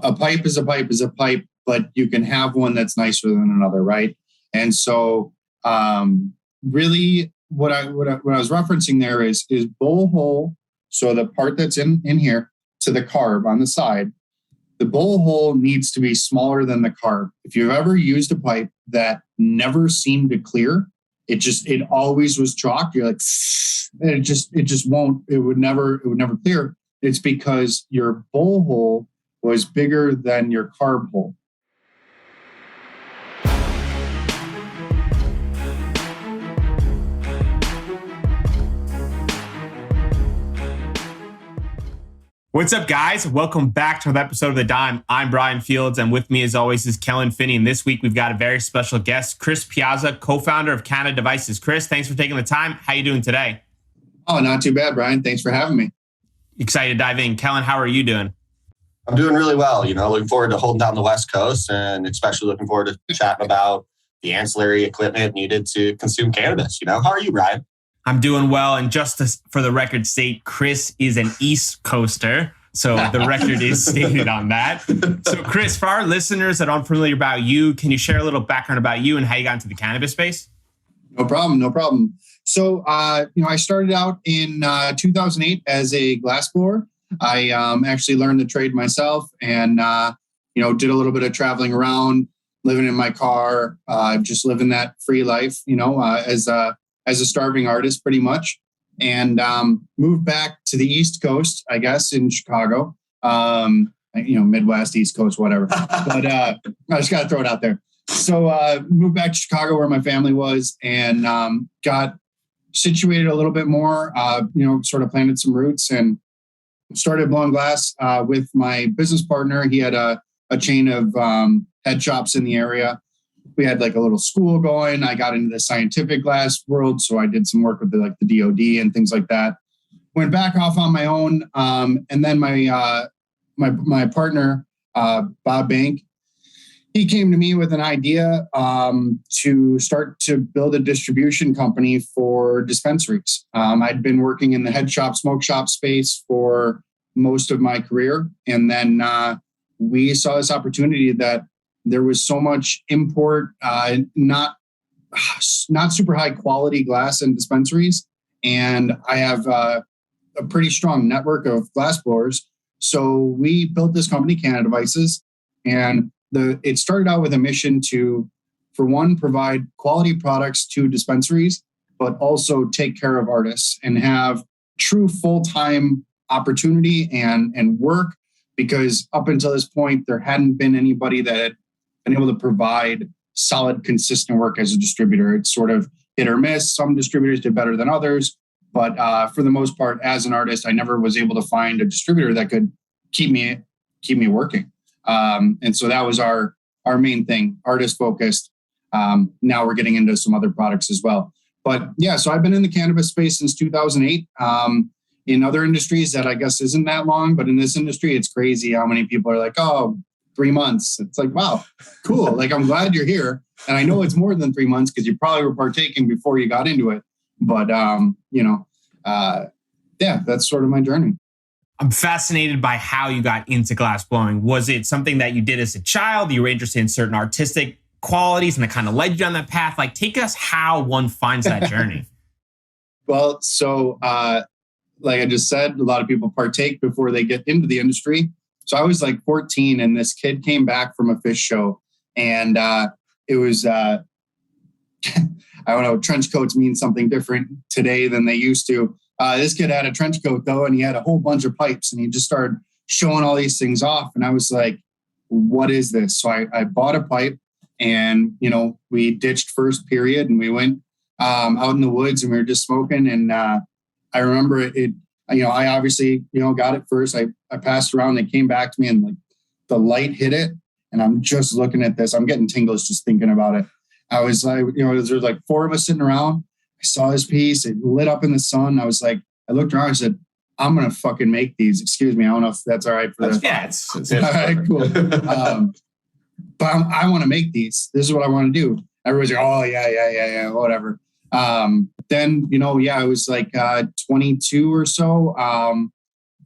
a pipe is a pipe is a pipe, but you can have one that's nicer than another, right? And so really what I was referencing there is bowl hole. So the part that's in here to the carb on the side, the bowl hole needs to be smaller than the carb. If you've ever used a pipe that never seemed to clear, it always was chalk. You're like, it would never clear. It's because your bowl hole was bigger than your carb hole. What's up, guys? Welcome back to another episode of The Dime. I'm Brian Fields, and with me, as always, is Kellen Finney. And this week, we've got a very special guest, Chris Piazza, co-founder of Cannadevices. Chris, thanks for taking the time. How are you doing today? Oh, not too bad, Brian. Thanks for having me. Excited to dive in. Kellen, how are you doing? I'm doing really well. Looking forward to holding down the West Coast, and especially looking forward to chatting about the ancillary equipment needed to consume cannabis. How are you, Brian? I'm doing well. And just for the record state, Chris is an East Coaster. So the record is stated on that. So Chris, for our listeners that aren't familiar about you, can you share a little background about you and how you got into the cannabis space? No problem. So, I started out in 2008 as a glassblower. I actually learned the trade myself and, did a little bit of traveling around, living in my car, just living that free life, as a starving artist pretty much, and moved back to the East Coast, I guess, in Chicago, Midwest, East Coast, whatever. But I just got to throw it out there. So moved back to Chicago where my family was and got situated a little bit more, sort of planted some roots and started blowing glass with my business partner. He had a chain of head shops in the area. We had like a little school going. I got into the scientific glass world. So I did some work with the DOD and things like that. Went back off on my own. And then my partner, Bob Bank, he came to me with an idea to start to build a distribution company for dispensaries. I'd been working in the head shop, smoke shop space for most of my career. And then we saw this opportunity that there was so much import, not super high quality glass in dispensaries. And I have a pretty strong network of glass blowers. So we built this company, Cannadevices, and it started out with a mission to, for one, provide quality products to dispensaries, but also take care of artists and have true full-time opportunity and work, because up until this point, there hadn't been anybody that had been able to provide solid, consistent work as a distributor. It's sort of hit or miss. Some distributors did better than others. But for the most part, as an artist, I never was able to find a distributor that could keep me working. And so that was our main thing, artist focused. Now we're getting into some other products as well. But yeah, so I've been in the cannabis space since 2008. In other industries, that I guess isn't that long, but in this industry, it's crazy how many people are like, oh, 3 months. It's like, wow, cool. Like, I'm glad you're here. And I know it's more than 3 months because you probably were partaking before you got into it. But, that's sort of my journey. I'm fascinated by how you got into glass blowing. Was it something that you did as a child? You were interested in certain artistic qualities and it kind of led you down that path? Like, take us how one finds that journey. Well, so like I just said, a lot of people partake before they get into the industry. So I was like 14 and this kid came back from a fish show and it was, I don't know, trench coats mean something different today than they used to. This kid had a trench coat though, and he had a whole bunch of pipes and he just started showing all these things off. And I was like, what is this? So I bought a pipe and, we ditched first period and we went out in the woods and we were just smoking. And I remember it, I obviously, got it first. I passed around, they came back to me and like the light hit it. And I'm just looking at this. I'm getting tingles just thinking about it. I was like, there's like 4 of us sitting around. I saw this piece. It lit up in the sun. I was like, I looked around. I said, I'm going to fucking make these. Excuse me. I don't know if that's all right for this. Yeah, it's all right, cool. But I want to make these. This is what I want to do. Everybody's like, oh, yeah, whatever. Then, I was like 22 or so,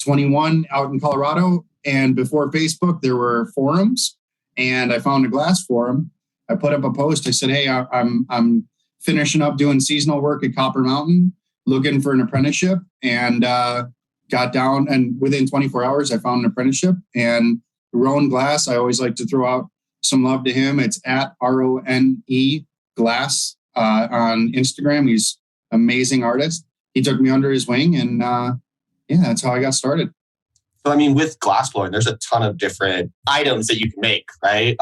21 out in Colorado. And before Facebook, there were forums, and I found a glass forum. I put up a post. I said, hey, I'm finishing up doing seasonal work at Copper Mountain, looking for an apprenticeship, and got down. And within 24 hours, I found an apprenticeship. And Rowan Glass, I always like to throw out some love to him. It's at RONE Glass on Instagram. He's an amazing artist. He took me under his wing, and that's how I got started. So, I mean, with glassblowing, there's a ton of different items that you can make, right?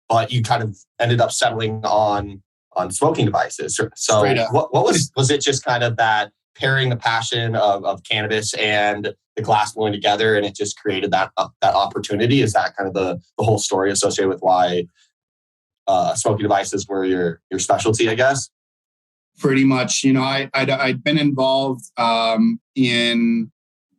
But you kind of ended up settling on smoking devices. So what was it just kind of that pairing the passion of cannabis and the glassblowing together, and it just created that opportunity? Is that kind of the whole story associated with why smoking devices were your specialty, I guess? Pretty much. I'd been involved in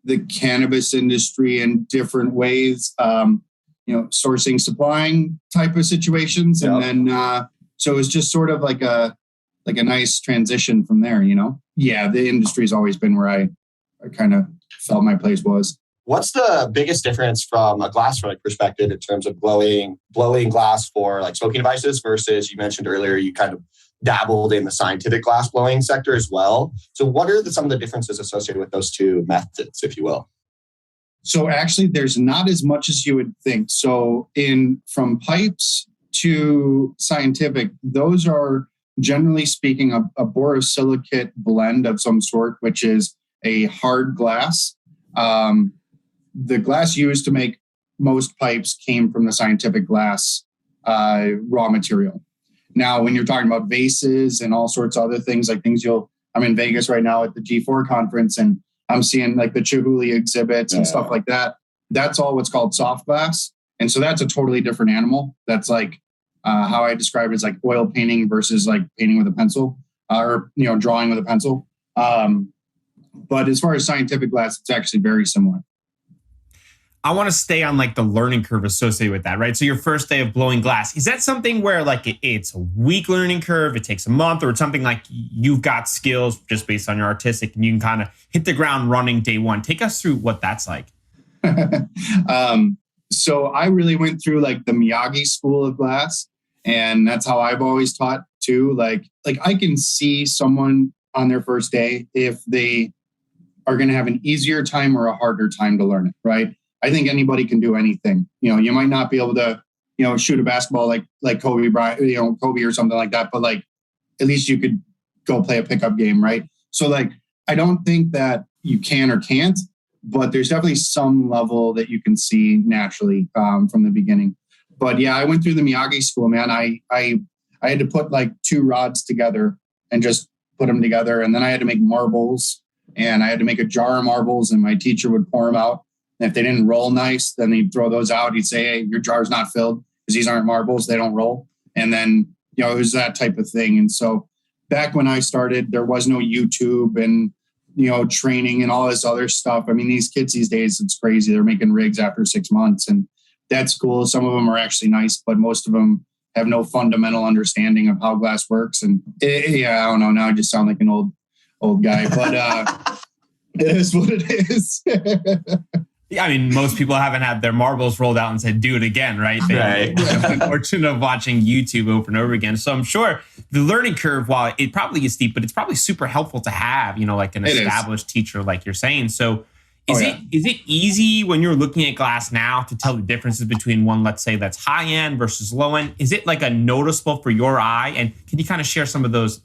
the cannabis industry in different ways, sourcing, supplying type of situations. Yep. And then, so it was just sort of like a nice transition from there, Yeah, the industry's always been where I kind of felt my place was. What's the biggest difference from a glassblowing perspective in terms of blowing glass for like smoking devices versus, you mentioned earlier, you kind of dabbled in the scientific glassblowing sector as well. So what are some of the differences associated with those two methods, if you will? So actually, there's not as much as you would think. So from pipes to scientific, those are generally speaking a borosilicate blend of some sort, which is a hard glass. The glass used to make most pipes came from the scientific glass raw material. Now, when you're talking about vases and all sorts of other things, like I'm in Vegas right now at the G4 conference, and I'm seeing like the Chihuly exhibits and stuff like that. That's all what's called soft glass. And so that's a totally different animal. That's like how I describe it as like oil painting versus like painting with a pencil or drawing with a pencil. But as far as scientific glass, it's actually very similar. I want to stay on like the learning curve associated with that, right? So your first day of blowing glass, is that something where like it's a week learning curve, it takes a month, or it's something like you've got skills just based on your artistic and you can kind of hit the ground running day one? Take us through what that's like. So I really went through like the Miyagi school of glass, and that's how I've always taught too. Like I can see someone on their first day if they are going to have an easier time or a harder time to learn it, right? I think anybody can do anything. You might not be able to, shoot a basketball like Kobe Bryant, Kobe or something like that, but like at least you could go play a pickup game, right? So like I don't think that you can or can't, but there's definitely some level that you can see naturally from the beginning. But yeah, I went through the Miyagi school, man. I had to put like 2 rods together and just put them together, and then I had to make marbles, and I had to make a jar of marbles, and my teacher would pour them out. And if they didn't roll nice, then he'd throw those out. He'd say, hey, your jar's not filled because these aren't marbles. They don't roll. And then, it was that type of thing. And so back when I started, there was no YouTube and, training and all this other stuff. I mean, these kids these days, it's crazy. They're making rigs after 6 months, and that's cool. Some of them are actually nice, but most of them have no fundamental understanding of how glass works. And I don't know. Now I just sound like an old guy, but it is what it is. Yeah, I mean, most people haven't had their marbles rolled out and said, do it again, right? They're unfortunate of watching YouTube over and over again. So I'm sure the learning curve, while it probably is steep, but it's probably super helpful to have, like an established teacher, like you're saying. So is it easy when you're looking at glass now to tell the differences between one, let's say, that's high end versus low end? Is it like a noticeable for your eye? And can you kind of share some of those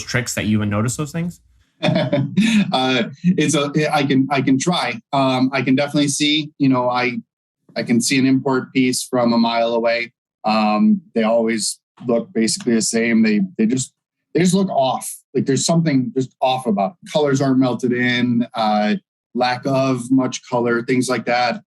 tricks that you even notice those things? I can try. I can definitely see, I can see an import piece from a mile away. They always look basically the same. They just look off. Like there's something just off about it. Colors aren't melted in, lack of much color, things like that.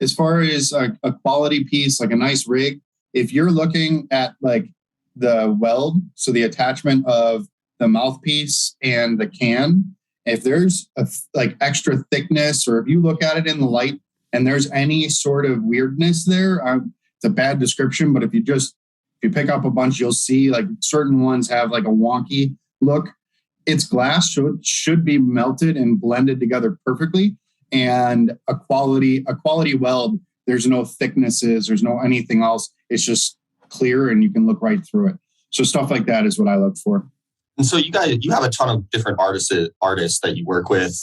As far as a quality piece, like a nice rig, if you're looking at like the weld, so the attachment of the mouthpiece and the can, if there's like extra thickness, or if you look at it in the light and there's any sort of weirdness there, it's a bad description, but if you pick up a bunch, you'll see like certain ones have like a wonky look. It's glass, so it should be melted and blended together perfectly. and a quality weld. There's no thicknesses, there's no anything else. It's just clear and you can look right through it. So stuff like that is what I look for. And so you have a ton of different artists that you work with.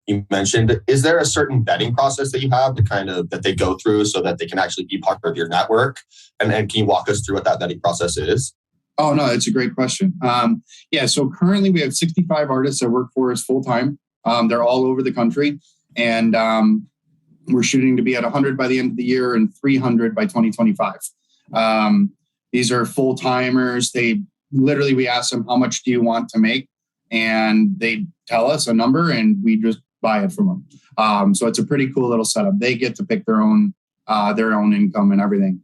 You mentioned, is there a certain vetting process that you have that they go through so that they can actually be part of your network? And can you walk us through what that vetting process is? Oh, no, it's a great question. So currently we have 65 artists that work for us full time. They're all over the country. And we're shooting to be at 100 by the end of the year and 300 by 2025. These are full timers. We ask them, how much do you want to make? And they tell us a number and we just buy it from them. So it's a pretty cool little setup. They get to pick their own income and everything.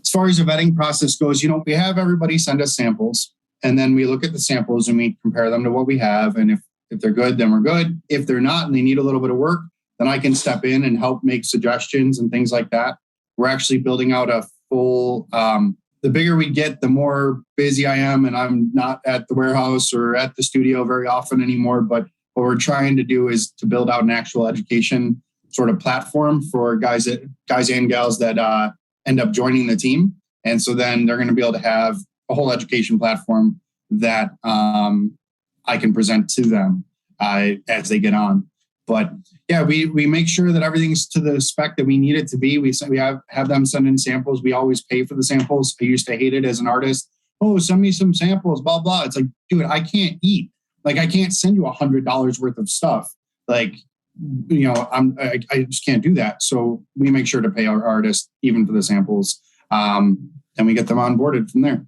As far as the vetting process goes, we have everybody send us samples and then we look at the samples and we compare them to what we have. And if they're good, then we're good. If they're not and they need a little bit of work, then I can step in and help make suggestions and things like that. We're actually building out a full, the bigger we get, the more busy I am, and I'm not at the warehouse or at the studio very often anymore. But what we're trying to do is to build out an actual education sort of platform for guys and gals that end up joining the team. And so then they're going to be able to have a whole education platform that I can present to them as they get on. But yeah, we make sure that everything's to the spec that we need it to be. We have them send in samples. We always pay for the samples. I used to hate it as an artist. Oh, send me some samples, blah, blah. It's like, dude, I can't eat. Like, I can't send you $100 worth of stuff. Like, I just can't do that. So we make sure to pay our artists even for the samples. And we get them onboarded from there.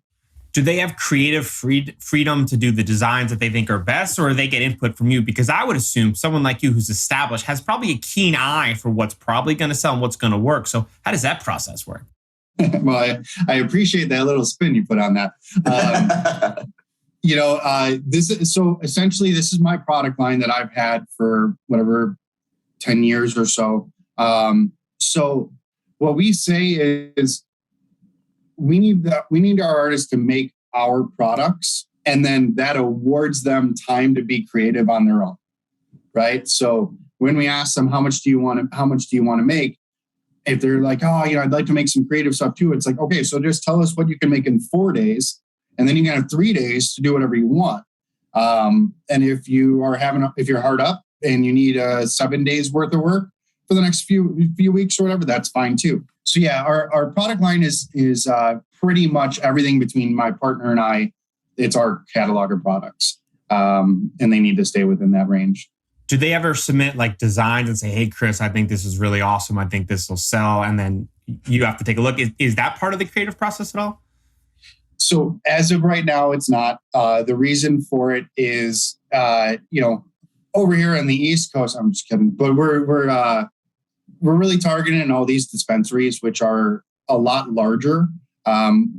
Do they have creative freedom to do the designs that they think are best, or do they get input from you? Because I would assume someone like you who's established has probably a keen eye for what's probably going to sell and what's going to work. So how does that process work? Well, I appreciate that little spin you put on that. This is my product line that I've had for 10 years or so. So what we say is, we need our artists to make our products, and then that awards them time to be creative on their own, right? So when we ask them how much do you want to make, if they're like, I'd like to make some creative stuff too, it's like, okay, so just tell us what you can make in 4 days, and then you can have 3 days to do whatever you want. And if you're hard up and you need 7 days worth of work for the next few weeks or whatever, that's fine too. So yeah, our product line is pretty much everything between my partner and I. It's our catalog of products, and they need to stay within that range. Do they ever submit like designs and say, "Hey, Chris, I think this is really awesome. I think this will sell," and then you have to take a look? Is that part of the creative process at all? So as of right now, it's not. The reason for it is, over here on the East Coast. I'm just kidding, but we're really targeting all these dispensaries, which are a lot larger.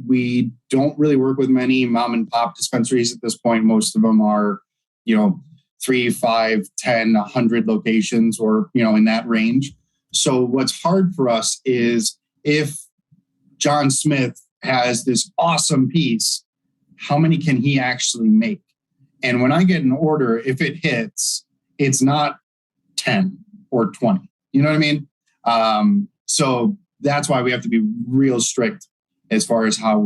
We don't really work with many mom and pop dispensaries at this point. Most of them are, 3, 5, 10, 100 locations or, in that range. So what's hard for us is if John Smith has this awesome piece, how many can he actually make? And when I get an order, if it hits, it's not 10 or 20. You know what I mean? So that's why we have to be real strict as far as how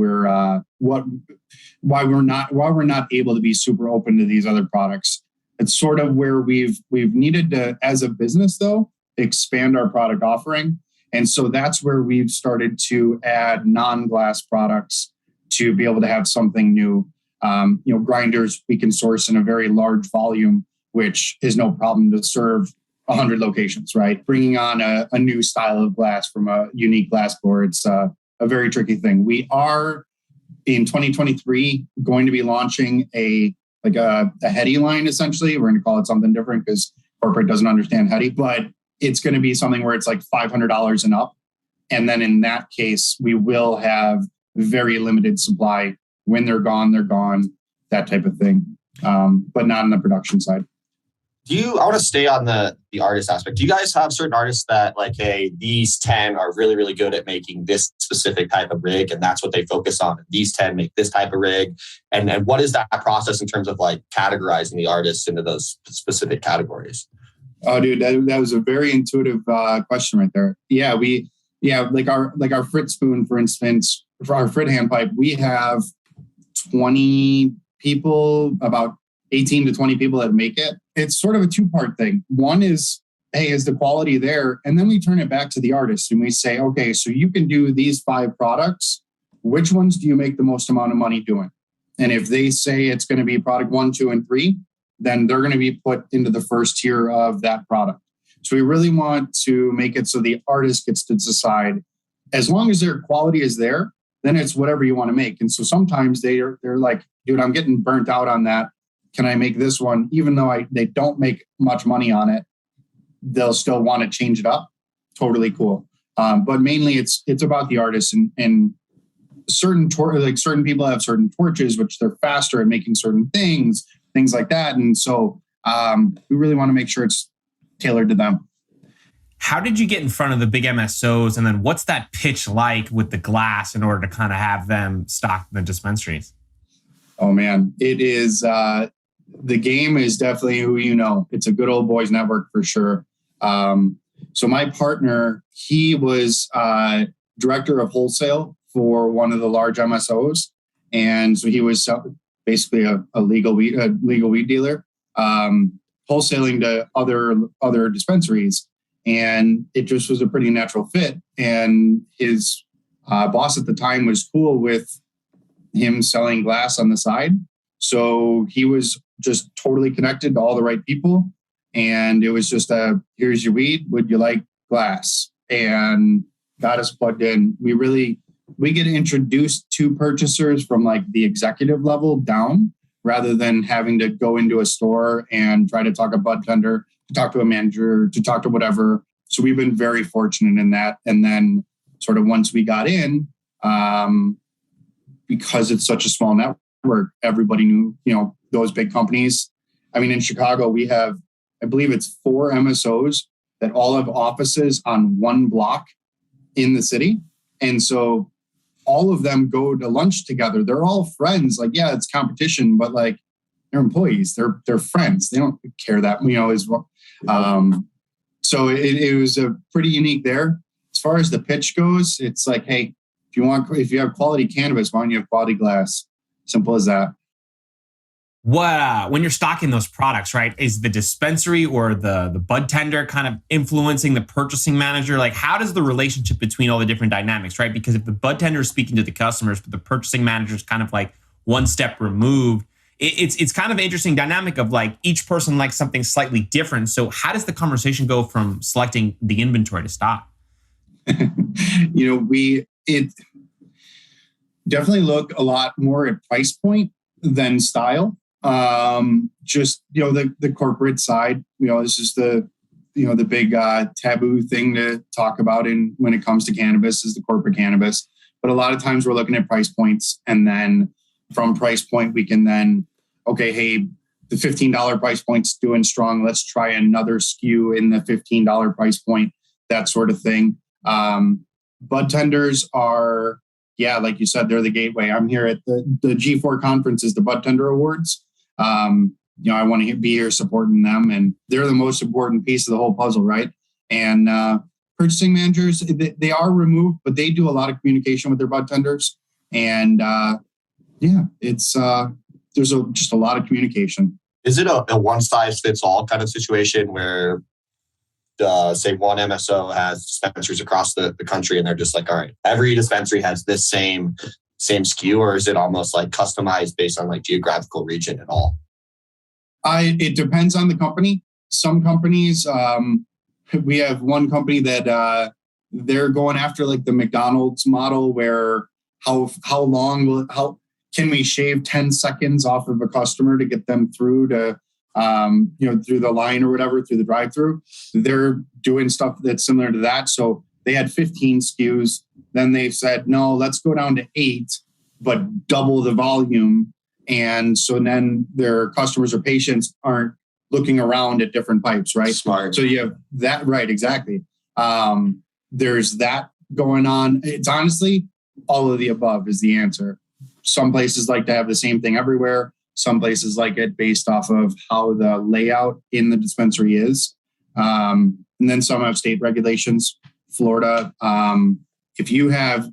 why we're not able to be super open to these other products. It's sort of where we've needed to, as a business though, expand our product offering. And so that's where we've started to add non-glass products to be able to have something new. Grinders we can source in a very large volume, which is no problem to serve 100 locations, right? Bringing on a new style of glass from a unique glass blower, it's a very tricky thing. We are in 2023 going to be launching a heady line. Essentially, we're going to call it something different because corporate doesn't understand heady, but it's going to be something where it's like $500 and up. And then in that case, we will have very limited supply. When they're gone, that type of thing. But not on the production side. I want to stay on the artist aspect. Do you guys have certain artists that like, hey, these 10 are really, really good at making this specific type of rig, and that's what they focus on? These 10 make this type of rig. And what is that process in terms of like categorizing the artists into those specific categories? Oh, dude, that was a very intuitive question right there. Yeah, like our Frit spoon, for instance, for our Frit hand pipe, we have 20 people, about 18 to 20 people that make it. It's sort of a two-part thing. One is, hey, is the quality there? And then we turn it back to the artist and we say, okay, so you can do these 5 products. Which ones do you make the most amount of money doing? And if they say it's going to be product 1, 2, and 3, then they're going to be put into the first tier of that product. So we really want to make it so the artist gets to decide, as long as their quality is there, then it's whatever you want to make. And so sometimes they're like, dude, I'm getting burnt out on that. Can I make this one? Even though they don't make much money on it, they'll still want to change it up. Totally cool. But mainly it's about the artist, and certain people have certain torches, which they're faster at making certain things like that. And so we really want to make sure it's tailored to them. How did you get in front of the big MSOs? And then what's that pitch like with the glass in order to kind of have them stock the dispensaries? Oh, man, it is. The game is definitely who you know. It's a good old boys network for sure. So my partner, he was director of wholesale for one of the large MSOs. And so he was basically a legal weed dealer, wholesaling to other dispensaries. And it just was a pretty natural fit. And his boss at the time was cool with him selling glass on the side. So he was just totally connected to all the right people. And it was just here's your weed. Would you like glass? And got us plugged in. We get introduced to purchasers from like the executive level down, rather than having to go into a store and try to talk a budtender, to talk to a manager, to talk to whatever. So we've been very fortunate in that. And then sort of once we got in, because it's such a small network, everybody knew, those big companies. I mean, in Chicago, we have, I believe it's 4 MSOs that all have offices on one block in the city. And so all of them go to lunch together. They're all friends. Like, yeah, it's competition, but like they're employees. They're friends. They don't care that, as well. So it was a pretty unique there. As far as the pitch goes, it's like, hey, if you have quality cannabis, why don't you have quality glass? Simple as that. What when you're stocking those products, right? Is the dispensary or the budtender kind of influencing the purchasing manager? Like, how does the relationship between all the different dynamics, right? Because if the budtender is speaking to the customers, but the purchasing manager is kind of like one step removed, it's kind of an interesting dynamic of like each person likes something slightly different. So how does the conversation go from selecting the inventory to stock? We definitely look a lot more at price point than style. Just the corporate side, this is the big taboo thing to talk about when it comes to cannabis is the corporate cannabis. But a lot of times we're looking at price points, and then from price point we can then, okay, hey, the $15 price point's doing strong. Let's try another SKU in the $15 price point, that sort of thing. Budtenders are, yeah, like you said, they're the gateway. I'm here at the G4 conference is the Budtender Awards. I want to be here supporting them, and they're the most important piece of the whole puzzle, right? And purchasing managers, they are removed, but they do a lot of communication with their budtenders. And it's there's just a lot of communication. Is it a one size fits all kind of situation where, say, one MSO has dispensaries across the country, and they're just like, all right, every dispensary has this same SKU, or is it almost like customized based on like geographical region at all? It depends on the company. Some companies, we have one company that they're going after like the McDonald's model, where how can we shave 10 seconds off of a customer to get them through to through the line or whatever, through the drive-through. They're doing stuff that's similar to that. So they had 15 SKUs. Then they said, no, let's go down to 8, but double the volume. And so then their customers or patients aren't looking around at different pipes, right? Smart. So you have that, right, exactly. There's that going on. It's honestly, all of the above is the answer. Some places like to have the same thing everywhere. Some places like it based off of how the layout in the dispensary is. And then some have state regulations. Florida, if you have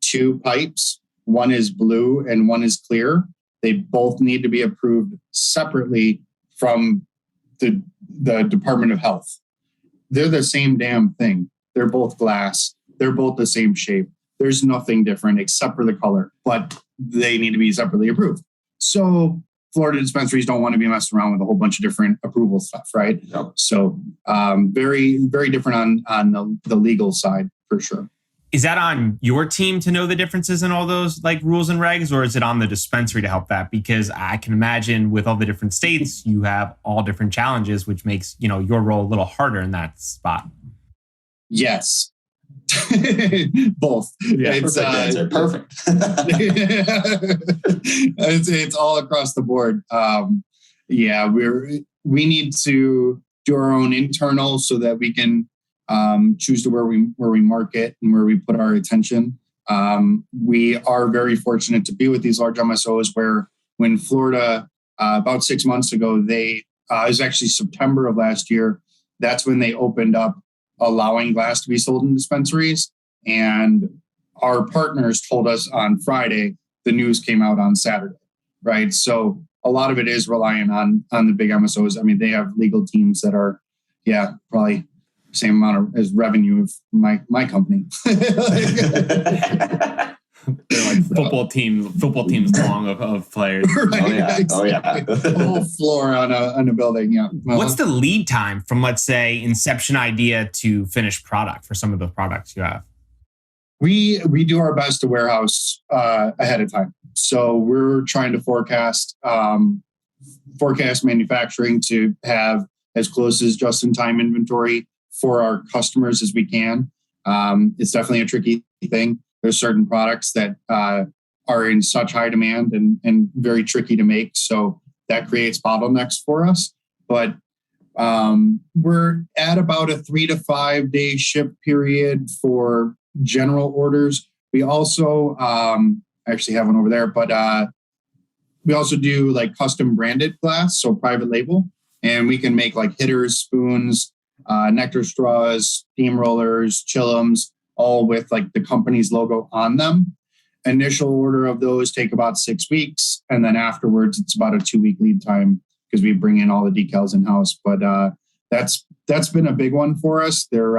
two pipes, one is blue and one is clear, they both need to be approved separately from the Department of Health. They're the same damn thing. They're both glass. They're both the same shape. There's nothing different except for the color, but they need to be separately approved. So Florida dispensaries don't want to be messed around with a whole bunch of different approval stuff, right? Yep. So very, very different on the legal side for sure. Is that on your team to know the differences in all those like rules and regs, or is it on the dispensary to help that? Because I can imagine with all the different states, you have all different challenges, which makes, your role a little harder in that spot. Yes. Both. Yeah, perfect. It's all across the board. We need to do our own internal so that we can choose to where we market and where we put our attention. We are very fortunate to be with these large MSOs where when Florida, about 6 months ago, it was actually September of last year, that's when they opened up allowing glass to be sold in dispensaries. And our partners told us on Friday, the news came out on Saturday, right? So a lot of it is relying on the big MSOs. I mean, they have legal teams that are, probably same amount as revenue of my company. They're like football teams long of players. Right, Oh yeah. The whole floor on a building. Yeah. What's the lead time from, let's say, inception idea to finished product for some of the products you have? We do our best to warehouse ahead of time. So we're trying to forecast manufacturing to have as close as just-in-time inventory for our customers as we can. It's definitely a tricky thing. There's certain products that are in such high demand and very tricky to make. So that creates bottlenecks for us. But we're at about a 3 to 5 day ship period for general orders. We also, I actually have one over there, but we also do like custom branded glass, so private label. And we can make like hitters, spoons, nectar straws, steamrollers, chillums, all with like the company's logo on them. Initial order of those take about 6 weeks. And then afterwards, it's about a 2-week lead time because we bring in all the decals in-house. But that's been a big one for us. They're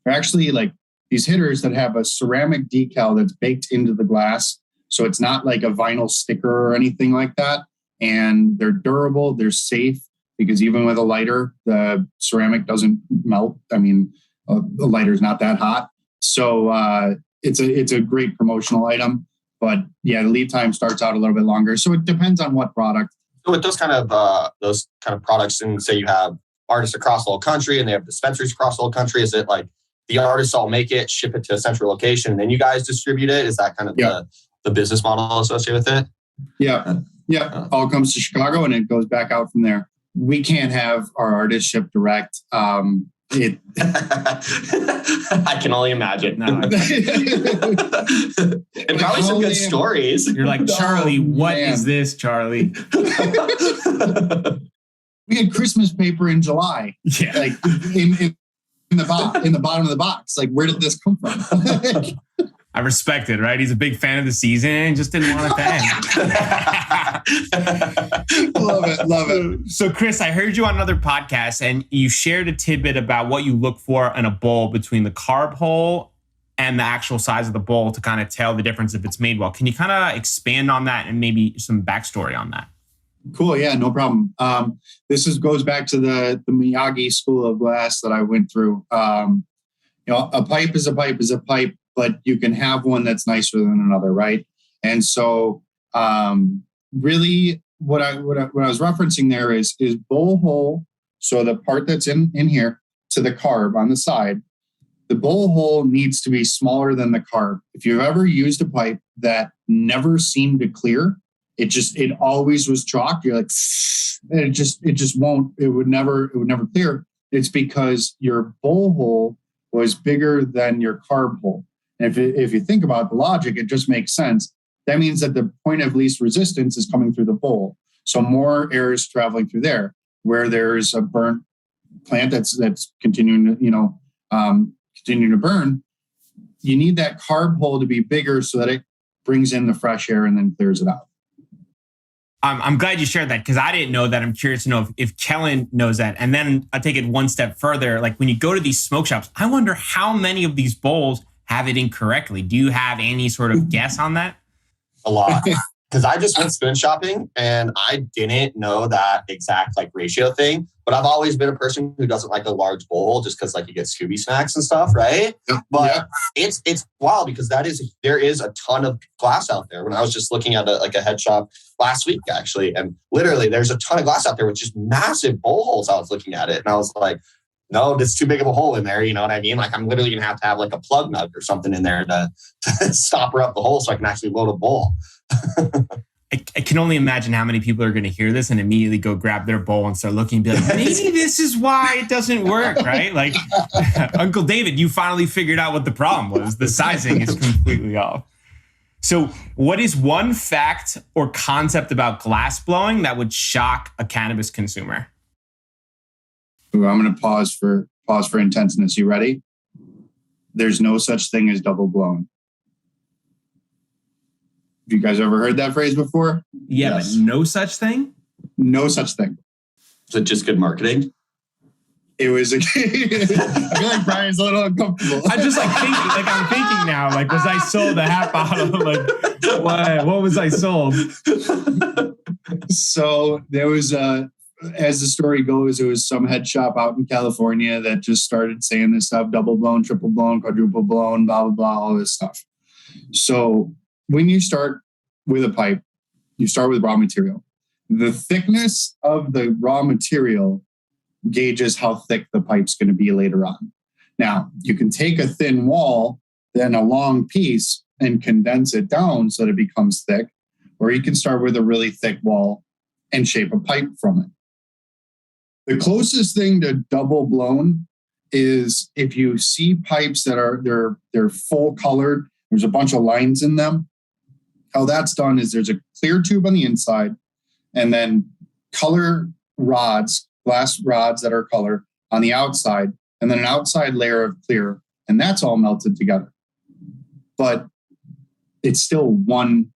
actually like these hitters that have a ceramic decal that's baked into the glass. So it's not like a vinyl sticker or anything like that. And they're durable, they're safe, because even with a lighter, the ceramic doesn't melt. I mean, the lighter's not that hot. So it's a great promotional item. But yeah, the lead time starts out a little bit longer. So it depends on what product. So with those kind of products, and say you have artists across the whole country and they have dispensaries across the whole country, is it like the artists all make it, ship it to a central location, and then you guys distribute it? Is that kind of the business model associated with it? Yeah. All comes to Chicago and it goes back out from there. We can't have our artists ship direct. I can only imagine. No, and probably some good stories. You're like, Charlie, what is this, Charlie? We had Christmas paper in July. Yeah. Like in the bottom of the box. Like, where did this come from? I respect it, right? He's a big fan of the season and just didn't want it to end. Love it. So, Chris, I heard you on another podcast and you shared a tidbit about what you look for in a bowl between the carb hole and the actual size of the bowl to kind of tell the difference if it's made well. Can you kind of expand on that and maybe some backstory on that? Cool. Yeah, no problem. This goes back to the Miyagi school of glass that I went through. A pipe is a pipe is a pipe, but you can have one that's nicer than another, right? And so really what I was referencing there is bowl hole. So the part that's in here to the carb on the side, the bowl hole needs to be smaller than the carb. If you've ever used a pipe that never seemed to clear, it always was chalk. You're like, it would never clear. It's because your bowl hole was bigger than your carb hole. And if you think about the logic, it just makes sense. That means that the point of least resistance is coming through the bowl. So more air is traveling through there. Where there's a burnt plant that's continuing to, continuing to burn, you need that carb hole to be bigger so that it brings in the fresh air and then clears it out. I'm glad you shared that because I didn't know that. I'm curious to know if Kellen knows that. And then I'll take it one step further. Like when you go to these smoke shops, I wonder how many of these bowls have it incorrectly. Do you have any sort of guess on that? A lot. Because I just went spoon shopping and I didn't know that exact like ratio thing. But I've always been a person who doesn't like a large bowl just because like you get Scooby snacks and stuff, right? But it's wild because there is a ton of glass out there. When I was just looking at a head shop last week actually, and literally there's a ton of glass out there with just massive bowl holes. I was looking at it and I was like, no, there's too big of a hole in there. You know what I mean? Like I'm literally gonna have to have like a plug nut or something in there to stopper up the hole so I can actually load a bowl. I can only imagine how many people are going to hear this and immediately go grab their bowl and start looking and be like, maybe this is why it doesn't work, right? Like, Uncle David, you finally figured out what the problem was. The sizing is completely off. So what is one fact or concept about glass blowing that would shock a cannabis consumer? Ooh, I'm going to pause for intenseness. You ready? There's no such thing as double blown. Have you guys ever heard that phrase before? Yeah, yes. But no such thing? No such thing. Is it just good marketing? It was. I feel like Brian's a little uncomfortable. I'm just I'm thinking now, like, was I sold a half bottle? Like, what was I sold? So there was as the story goes, it was some head shop out in California that just started saying this stuff, double blown, triple blown, quadruple blown, blah, blah, blah, all this stuff. So when you start with a pipe, you start with raw material. The thickness of the raw material gauges how thick the pipe's going to be later on. Now, you can take a thin wall, then a long piece, and condense it down so that it becomes thick, or you can start with a really thick wall and shape a pipe from it. The closest thing to double blown is if you see pipes that are they're full colored, there's a bunch of lines in them. How that's done is there's a clear tube on the inside and then color rods, glass rods that are color on the outside, and then an outside layer of clear, and that's all melted together. But it's still one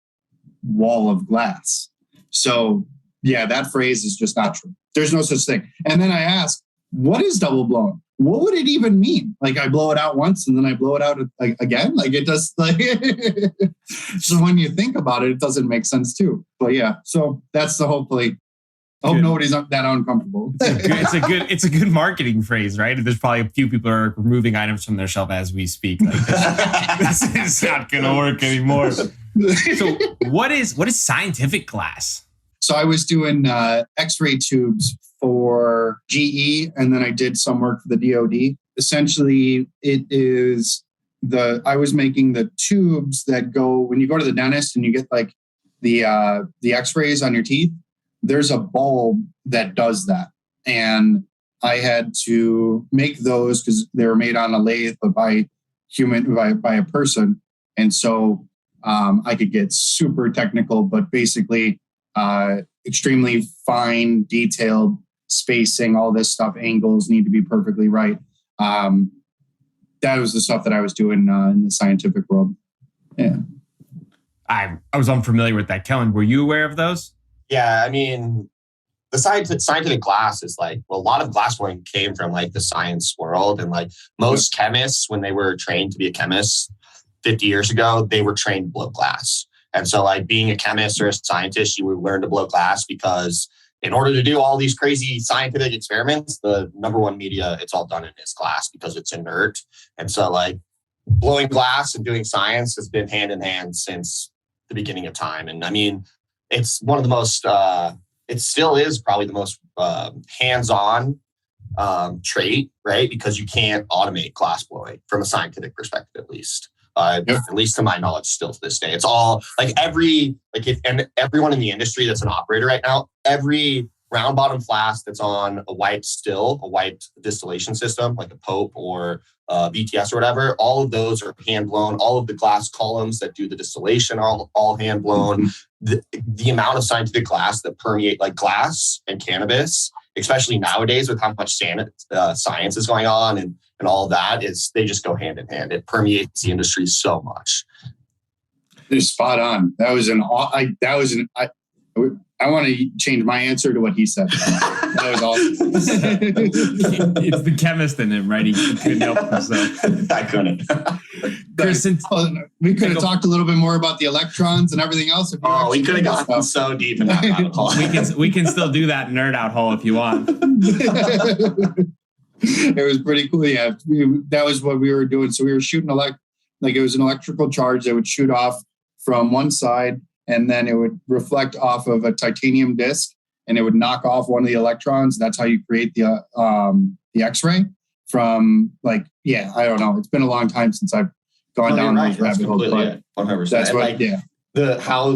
wall of glass. So yeah, that phrase is just not true. There's no such thing. And then I asked, what is double blown? What would it even mean? Like I blow it out once and then I blow it out again? Like it does like so when you think about it, it doesn't make sense too. But yeah, so that's the hopefully. I hope nobody's that uncomfortable. It's a good marketing phrase, right? There's probably a few people are removing items from their shelf as we speak. Like this is not gonna work anymore. So what is scientific glass? So I was doing X-ray tubes for GE, and then I did some work for the DoD. Essentially, it is I was making the tubes that go when you go to the dentist and you get like the X-rays on your teeth. There's a bulb that does that, and I had to make those because they were made on a lathe, but by a person, and so I could get super technical, but basically extremely fine, detailed spacing, all this stuff, angles need to be perfectly right. That was the stuff that I was doing in the scientific world. Yeah. I was unfamiliar with that. Kellen, were you aware of those? Yeah, I mean, the scientific glass is like, well, a lot of glassblowing came from like the science world. And like most chemists, when they were trained to be a chemist 50 years ago, they were trained to blow glass. And so like being a chemist or a scientist, you would learn to blow glass because in order to do all these crazy scientific experiments, the number one media it's all done in is glass because it's inert. And so like blowing glass and doing science has been hand in hand since the beginning of time. And I mean, it's one of the most, it still is probably the most hands-on trait, right? Because you can't automate glass blowing from a scientific perspective, at least. At least to my knowledge, still to this day. It's all like and everyone in the industry that's an operator right now, every round bottom flask that's on a wiped distillation system, like a Pope or VTS or whatever, all of those are hand blown. All of the glass columns that do the distillation are all hand blown. The amount of scientific glass that permeate like glass and cannabis especially nowadays with how much science is going on and all of that, is they just go hand in hand. It permeates the industry so much. You're spot on. I want to change my answer to what he said. That was awesome. It's the chemist in him, right? He couldn't help himself. I couldn't. Chris, we could have talked a little bit more about the electrons and everything else. We could have gotten so deep in that rabbit hole. We can still do that nerd out hole if you want. It was pretty cool. Yeah, that was what we were doing. So we were shooting it was an electrical charge that would shoot off from one side, and then it would reflect off of a titanium disc, and it would knock off one of the electrons. That's how you create the X-ray from I don't know. It's been a long time since I've gone down those rabbit holes. But 100%. That's what, how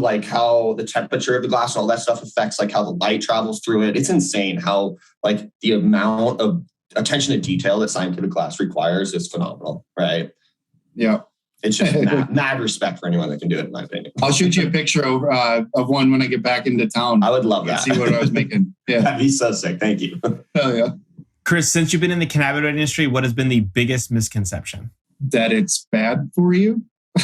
the temperature of the glass and all that stuff affects how the light travels through it. It's insane how the amount of attention to detail that scientific glass requires is phenomenal, right? Yeah. It's just mad respect for anyone that can do it, in my opinion. I'll shoot you a picture of one when I get back into town. I would love that. See what I was making. Yeah. That'd be so sick. Thank you. Hell yeah. Chris, since you've been in the cannabinoid industry, what has been the biggest misconception? That it's bad for you. I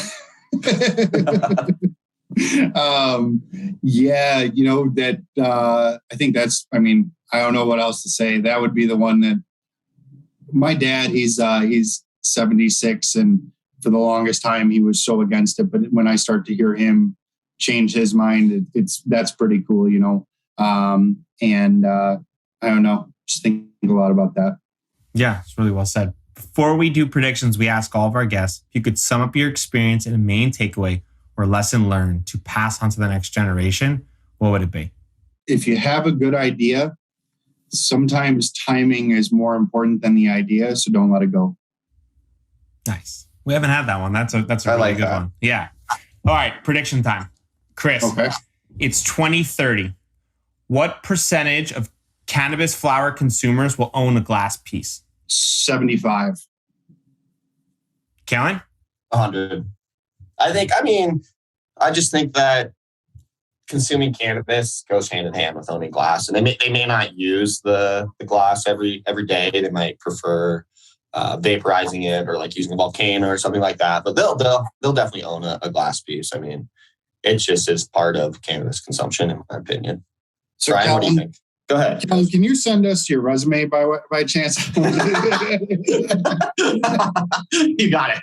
think that's, I don't know what else to say. That would be the one that my dad, he's 76, and for the longest time he was so against it. But when I start to hear him change his mind, that's pretty cool, I don't know, just think a lot about that. Yeah, it's really well said. Before we do predictions, we ask all of our guests if you could sum up your experience in a main takeaway or lesson learned to pass on to the next generation, what would it be? If you have a good idea, sometimes timing is more important than the idea, so don't let it go. Nice. We haven't had that one. That's a really good one. Yeah. All right, prediction time. Chris, okay. It's 2030. What percentage of cannabis flower consumers will own a glass piece? 75. Kellen? 100. I just think that consuming cannabis goes hand in hand with owning glass, and they may not use the glass every day. They might prefer vaporizing it or using a volcano or something like that. But they'll definitely own a glass piece. It just is part of cannabis consumption, in my opinion. So Ryan, what do you think? Go ahead. Kellen, can you send us your resume by chance? You got it.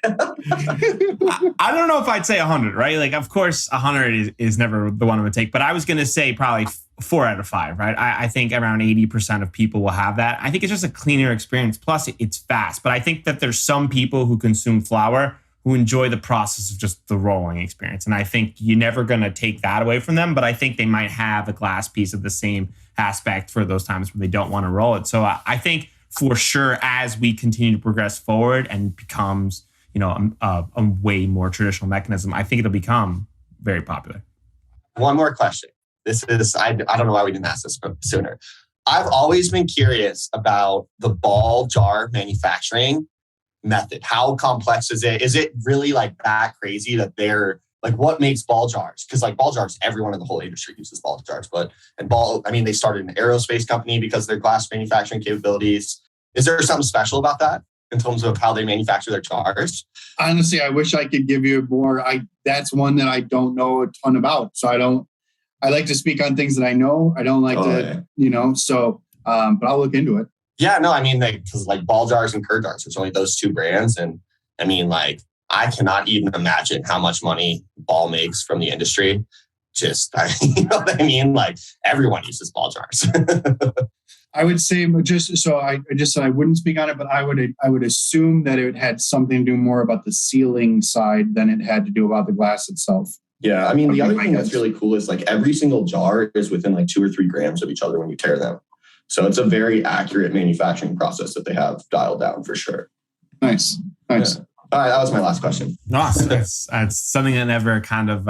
I don't know if I'd say 100, right? Of course, 100 is never the one I would take, but I was going to say probably 4 out of 5, right? I think around 80% of people will have that. I think it's just a cleaner experience. Plus, it's fast. But I think that there's some people who consume flower who enjoy the process of just the rolling experience. And I think you're never going to take that away from them, but I think they might have a glass piece of the same aspect for those times when they don't want to roll it. So I think for sure, as we continue to progress forward and becomes, a way more traditional mechanism, I think it'll become very popular. One more question. This is, I don't know why we didn't ask this sooner. I've always been curious about the ball jar manufacturing method. How complex is it? Is it really that crazy that they're what makes ball jars? Because ball jars, everyone in the whole industry uses ball jars. They started an aerospace company because of their glass manufacturing capabilities. Is there something special about that in terms of how they manufacture their jars? Honestly, I wish I could give you more. That's one that I don't know a ton about. So I like to speak on things that I know. I don't like but I'll look into it. Yeah, no, because ball jars and curd jars, there's only those two brands. And I cannot even imagine how much money ball makes from the industry. Just, you know what I mean? Everyone uses ball jars. I would say I said I wouldn't speak on it, but I would assume that it had something to do more about the sealing side than it had to do about the glass itself. Yeah, the other thing that's really cool is every single jar is within 2 or 3 grams of each other when you tear them. So it's a very accurate manufacturing process that they have dialed down for sure. Nice. Yeah. All right, that was my last question. Awesome. That's something that never kind of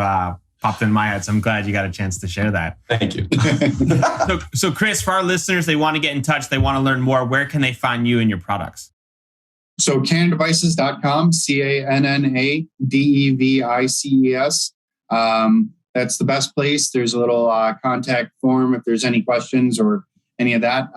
popped in my head. So I'm glad you got a chance to share that. Thank you. So Chris, for our listeners, they want to get in touch. They want to learn more. Where can they find you and your products? So Cannadevices.com, Cannadevices. That's the best place. There's a little contact form if there's any questions or any of that.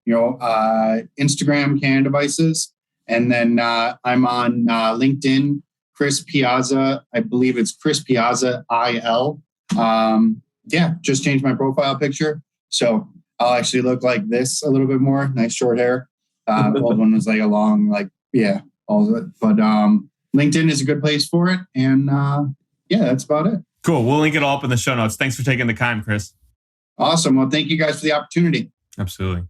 Instagram, Cannadevices. And then I'm on LinkedIn, Chris Piazza. I believe it's Chris Piazza IL. Just changed my profile picture. So I'll actually look like this a little bit more. Nice short hair. Old one was like a long, all of it. But LinkedIn is a good place for it. And that's about it. Cool. We'll link it all up in the show notes. Thanks for taking the time, Chris. Awesome. Well, thank you guys for the opportunity. Absolutely.